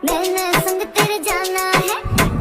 मैंने संग तेरे जाना है,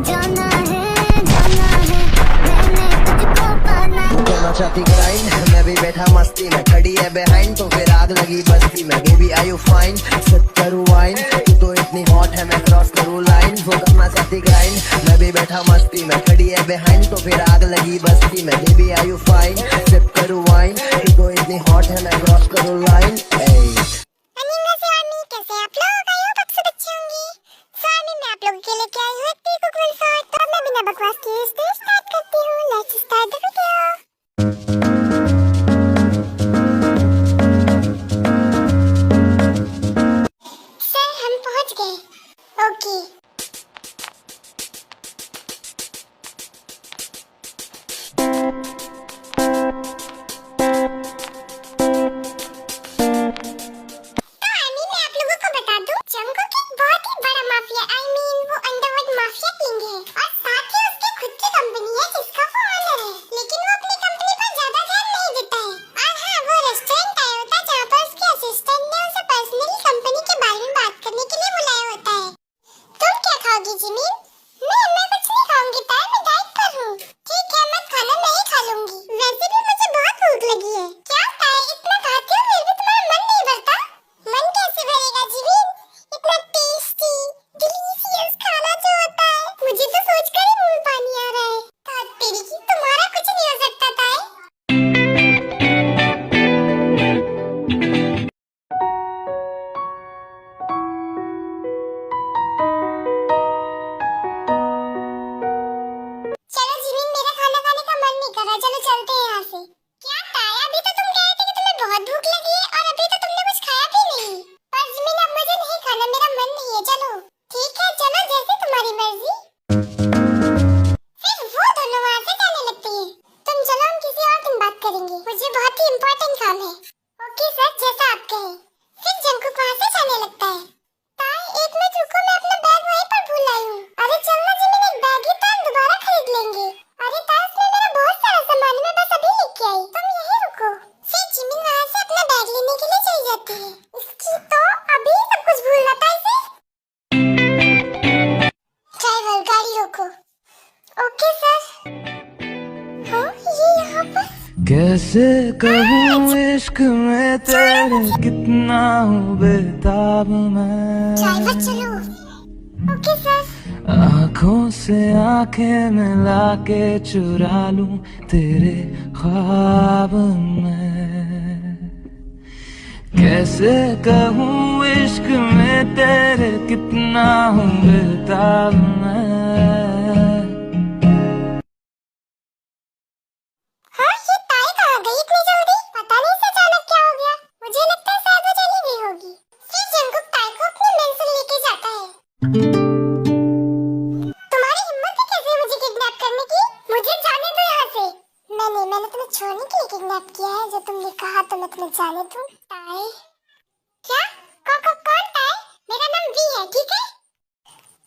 जाना है, जाना है, मैंने तुझको पाना है। करना चाहती ग्राइंड, मैं भी बैठा मस्ती में, खड़ी है बिहाइंड तो फिर आग लगी बस्ती में। Baby are you fine, sip करूँ वाइन, तू तो इतनी हॉट है मैं क्रॉस करूँ लाइन। वो करना चाहती ग्राइंड, मैं भी बैठा मस्ती में, खड़ी है बिहाइंड तो फिर आग लगी बस्ती में। Baby are you fine, sip करूँ वाइन, तू तो इतनी हॉट है मैं क्रॉस करूँ लाइन। कैसे आप लोग? आई होप आप सब अच्छे होंगे। मैं आप लोगों के लिए क्या आई हूँ एक कुक विद सॉल्ट। तो मैं बिना बकवास किए स्टार्ट करती हूँ। Let's start the video. Sir हम पहुँच गए। ओके। जंगकोक एक बहुत ही बड़ा माफिया, वो अंडरवर्ल्ड माफिया किंग है और साथ ही उसकी खुद की कंपनी है जिसका वो ओनर है। लेकिन वो अपनी कंपनी पर ज्यादा ध्यान नहीं देता है। और हाँ, वो रेस्टोरेंट आया होता है जहाँ पर उसके असिस्टेंट ने उसे पर्सनली कंपनी के बारे में बात करने के लिए बुलाया होता है। तुम क्या खाओगी जिमिन? मैं कुछ नहीं खाऊंगी ताई, मैं डाइट पर हूँ। ठीक है, मत खाना, मैं ही खा लूंगी। वैसे भी मुझे बहुत भूख लगी है। क्या ताई, इतना खाती हो फिर भी तुम्हारा मन नहीं भरता? मन कैसे भरेगा जिमिन? इतना टेस्टी डिलीशियस खाना जो होता है, मुझे तो सोचकर ही मुंह में पानी आ रहा है। तेरी की तुम्हारा कुछ नहीं हो सकता ताई। चलो जिमिन, मेरा खाना खाने का मन नहीं कर रहा, चलो चलते हैं यहाँ से। क्या ताया, अभी तो तुम कह रहे थे कि तुम्हें बहुत भूख लगी है और अभी तो तुमने कुछ खाया भी नहीं। पर जिमिन, अब मुझे नहीं खाना, मेरा मन नहीं है। चलो ठीक है, चलो जैसे तुम्हारी मर्जी। फिर वो दोनों वहाँ से जाने लगते हैं। तुम चलो, हम किसी और दिन बात करेंगे, मुझे बहुत ही इम्पोर्टेंट काम है। ओके सर, जैसा आप कहें। फिर जंगकुक वहाँ से जाने लगता है। ताई एक मिनट रुको, मैं अपना बैग वहीं पर भूल आई हूँ। अरे चलना जिमिन, एक बैग ही तो हम दोबारा खरीद लेंगे। अरे ताई, इसमें मेरा बहुत सारा सामान है, मैं बस अभी लेके आई, तुम यहीं रुको। फिर जिमिन वहाँ से अपना बैग लेने के लिए चली जाती है। इसकी तो अभी सब कुछ भूलना था इसे। ड्राइवर, गाड़ी रोको। Okay sir. हाँ, ये यहाँ पर। कैसे कहूँ इश्क में तेरे कितना हूँ बेताब मैं। ड्राइवर चलो। Okay sir. आँखों से आंखें मिला के चुरा लूं तेरे ख्वाब में। कैसे कहूँ इश्क में तेरे कितना हूँ बेताब मैं। हाँ, ये ताई कहाँ गई इतनी जल्दी? पता नहीं इसे अचानक क्या हो गया। मुझे लगता है शायद वो चली गई होगी। फिर जंगकुक ताई को अपनी मेंशन लेके जाता है। तुम्हारी हिम्मत है कैसे मुझे किडनैप करने की? मुझे जाने दो यहाँ से। मैंने तुम्हें छोड़ने के लिए किडनैप किया है। जो तुमने कहा तो मैं तुम्हें जाने दूं। ताई क्या? कौन ताई? मेरा नाम वी है, ठीक है?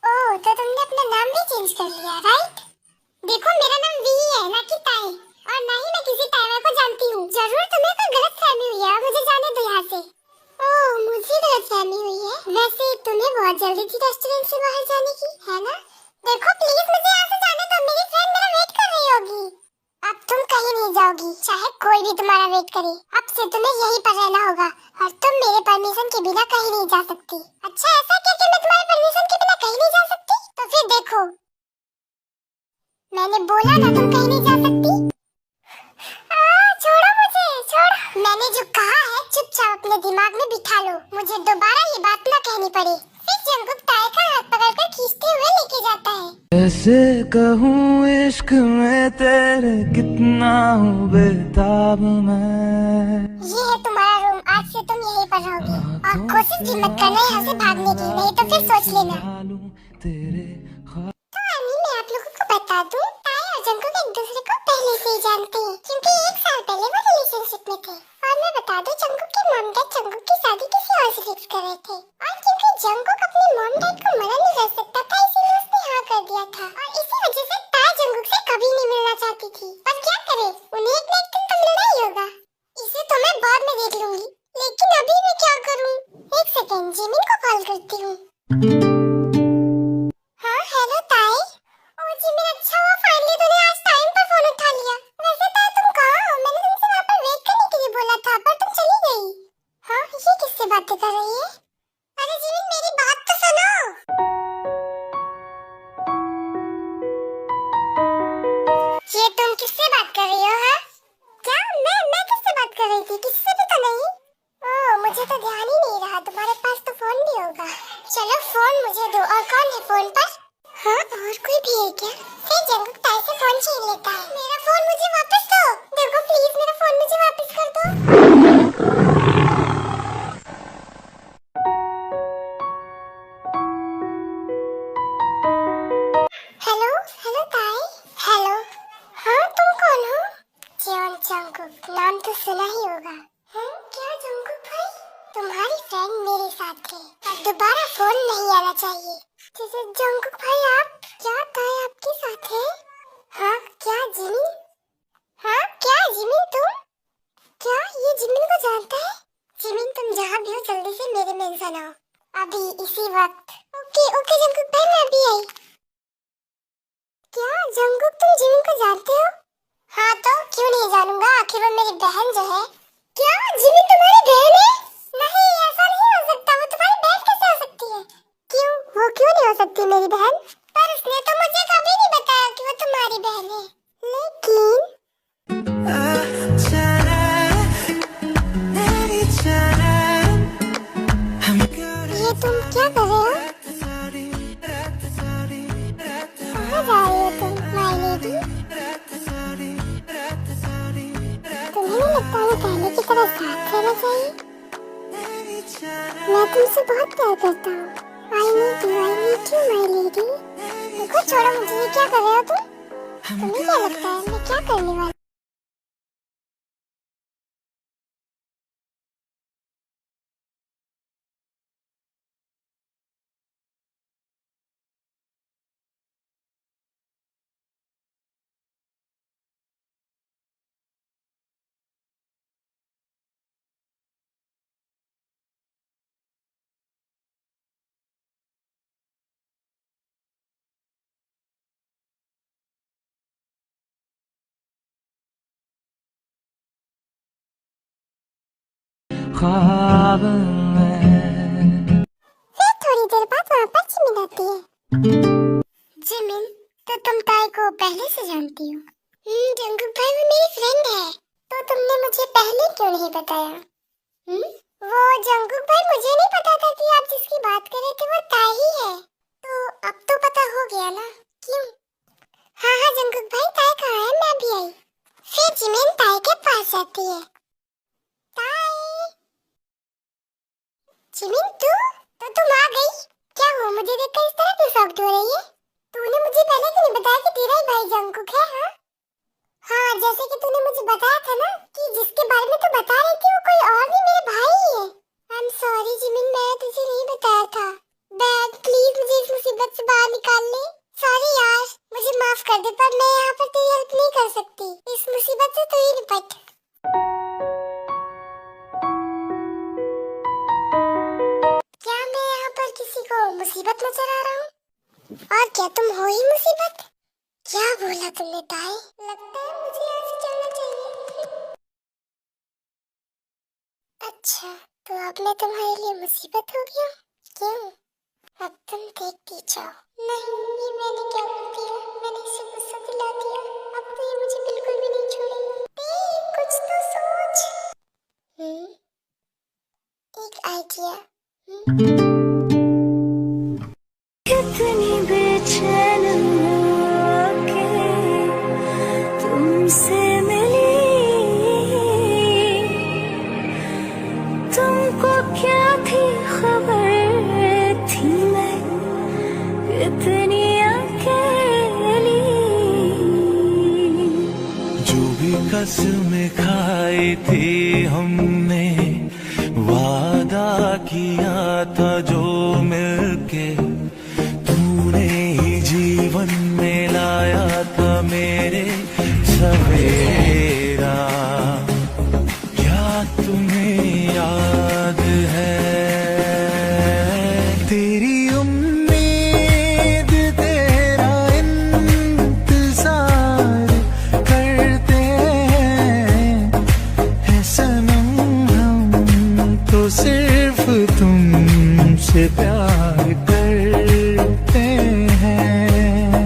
ओह, तो तुमने अपना नाम भी चेंज कर लिया, राइट? देखो, मेरा नाम वी है, ना कि ताई। और ना ही मैं किसी ताइवा को जानती हूँ। जरूर तुम्हें कोई गलतफहमी हुई है, मुझे जाने दो यहाँ से। ओह, मुझे गलतफहमी हुई है। वैसे तुम्हें बहुत जल्दी थी रेस्टोरेंट से बाहर जाने की, है ना? देखो प्लीज, मुझे यहाँ से जाने दो, मेरी फ्रेंड मेरा वेट कर रही होगी। अब तुम कहीं नहीं जाओगी, चाहे कोई भी तुम्हारा वेट करे। अब से तुम्हें यहीं पर रहना होगा और तुम मेरे परमिशन के बिना कहीं नहीं जा सकती। अच्छा, ऐसा क्या कि मैं तुम्हारे परमिशन के बिना कहीं नहीं जा सकती? तो फिर देखो, मैंने बोला ना, तुम कहीं नहीं जा सकती। छोड़ो मुझे, छोड़ो। मैंने जो कहा है चुपचाप अपने दिमाग में बिठा लो, मुझे दोबारा ये बात ना कहनी पड़े। फिर जंगकुक ताई का हाथ पकड़कर खींचते हुए लेके जाता है। कैसे कहूँ इश्क में तेरे कितना हूँ बेताब मैं। ये है तुम्हारा रूम, आज से तुम यहीं पर रहोगे और कोशिश भी मत करना यहाँ से भागने की, नहीं तो फिर सोच लेना। तो मैं आप लोगों को बता दूं, ताई और जंगकुक एक दूसरे को पहले से ही जानते हैं, क्योंकि 1 साल पहले वो रिलेशनशिप में थे। और मैं बता दूं, जंगकुक के मॉम डैड जंगकुक की शादी किसी और से फिक्स कर रहे थे। और क्योंकि जंगकुक अपने मॉम डैड को मना नहीं कर सकता था, इसीलिए उसने हाँ कर दिया था। और इसी वजह से ताई जंगकुक से कभी नहीं मिलना चाहती थी। पर क्या करे, उन्हें एक ना एक दिन तो मिलना ही होगा। इसे तो मैं बाद में देख लूंगी, लेकिन अभी मैं क्या करूँ? एक सेकेंड, जिमिन को कॉल करती हूँ। चलो फोन मुझे दो। और कौन है फोन पर? हाँ, और कोई भी है क्या? फिर जंगकुक ताई से फोन छीन लेता है। मेरा फोन मुझे वापस दो। देखो प्लीज मेरा फोन मुझे वापस कर दो। हेलो हेलो ताई। हेलो। हाँ तुम कौन हो? जेवन जंगकुक, नाम तो सुना ही होगा। क्या जंगकुक भाई? तुम्हारी फ्रेंड मेरे साथ है और दोबारा फोन नहीं आना चाहिए। जैसे जंगकुक भाई आप क्या ताई आपके साथ है? हाँ क्या जिमिन? हाँ क्या जिमिन तुम? क्या ये जिमिन को जानता है? जिमिन तुम जहाँ भी हो जल्दी से मेरे मेंशन आओ अभी इसी वक्त। ओके ओके जंगकुक भाई मैं अभी आई। क्या जंगकुक तुम जिमिन को जानते हो? हाँ तो क्यों नहीं जानूंगा, आखिर वो मेरी बहन जो है। क्या जिमिन तुम्हारी बहन है? नहीं ऐसा नहीं हो सकता, वो तुम्हारी बहन कैसे हो सकती है? क्यों, वो क्यों नहीं हो सकती मेरी बहन? पर उसने तो मुझे कभी नहीं बताया कि वो तुम्हारी बहन है। लेकिन ये तुम क्या कर रहे हो? कहाँ जा रही हो तुम माय लेडी? तुम्हें नहीं लगता है पहले की तरह साथ रहना चाहिए? मैं तुमसे बहुत प्यार करता हूँ। I need you my lady। देखो छोड़ो मुझे, ये क्या कर रहे हो तुम? तुम्हें क्या लगता है मैं क्या करने वाली? ख्वाब में फिर थोड़ी देर बाद वहाँ पर जिमिन आती है। जिमिन तो तुम ताई को पहले से जानती हो? जंगकुक भाई वो मेरी फ्रेंड है। तो तुमने मुझे पहले क्यों नहीं बताया? वो जंगकुक भाई मुझे नहीं पता था कि आप जिसकी बात कर रहे थे वो ताई ही है। तो अब तो पता हो गया ना? क्यों? हाँ हाँ जंगकुक भाई ताई कहाँ है, मैं भी आई। फिर जिमिन ताई के पास जाती है। ताई जिमिन तो तुम आ गई? क्या हुआ, मुझे देखकर इस तरह क्यों शॉक्ड हो रही है? तूने मुझे पहले क्यों नहीं बताया कि तेरा ही भाई जंगकुक है? हाँ हाँ जैसे कि तूने मुझे बताया था ना कि जिसके बारे में तू बता रही थी वो कोई और नहीं मेरे भाई ही है। आई एम सॉरी जिमिन, मैं तुझे नहीं बताया था। बैग प्लीज मुझे इस मुसीबत से बाहर निकाल ले। सॉरी यार मुझे माफ कर दे, पर मैं यहाँ पर तेरी हेल्प नहीं कर सकती। इस मुसीबत से तू ही निपट। क्या मैं यहाँ पर किसी को मुसीबत नजर आ रहा हूँ? और क्या तुम हो ही मुसीबत? क्या बोला तुमने ताई? लगता है मुझे यहाँ से जाना चाहिए। अच्छा तो अब मैं तुम्हारे लिए मुसीबत हो गया? क्यों? अब तुम देखती जाओ। नहीं ये मैंने क्या कर दिया? मैंने इसे गुस्सा दिला दिया। अब तो ये मुझे बिल्कुल भी नहीं छोड़ेगी। कुछ तो सोच। एक आइडिया। कितनी बेचैन होके तुमसे मिली, तुमको क्या थी खबर थी मैं कितनी अकेली। जो भी कसमें खाई थी हमने, वादा किया था जो मिलके तूने ही जीवन में लाया था मेरे सवेरा। क्या तुम्हें याद है तेरी उम्मीद तेरा इंतजार करते हैं सनम, हम तो सिर्फ तुमसे प्यार करते हैं।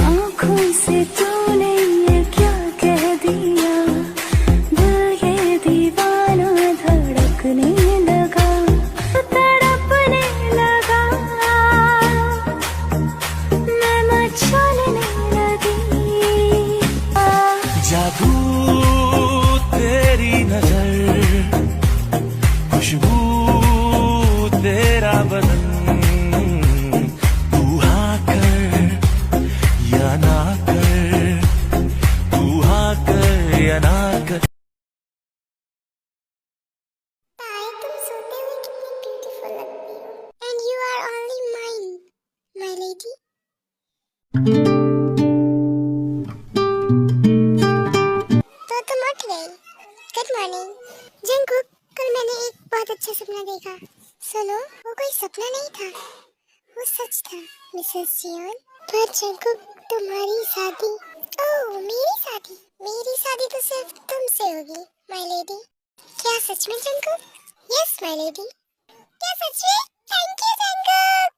आँखों से तूने ये क्या कह दिया, दिल ये दीवाना धड़कने लगा। तड़प तो तुम उठ गई। Good morning Jungkook. कल मैंने एक बहुत अच्छा सपना देखा। सुनो, वो कोई सपना नहीं था, वो सच था मिसेस जियोन। पर जंगकुक, तुम्हारी शादी, ओह मेरी शादी तो सिर्फ तुमसे होगी माय लेडी। क्या सच में जंगकुक? Yes my lady. क्या सच में? Thank you Jungkook.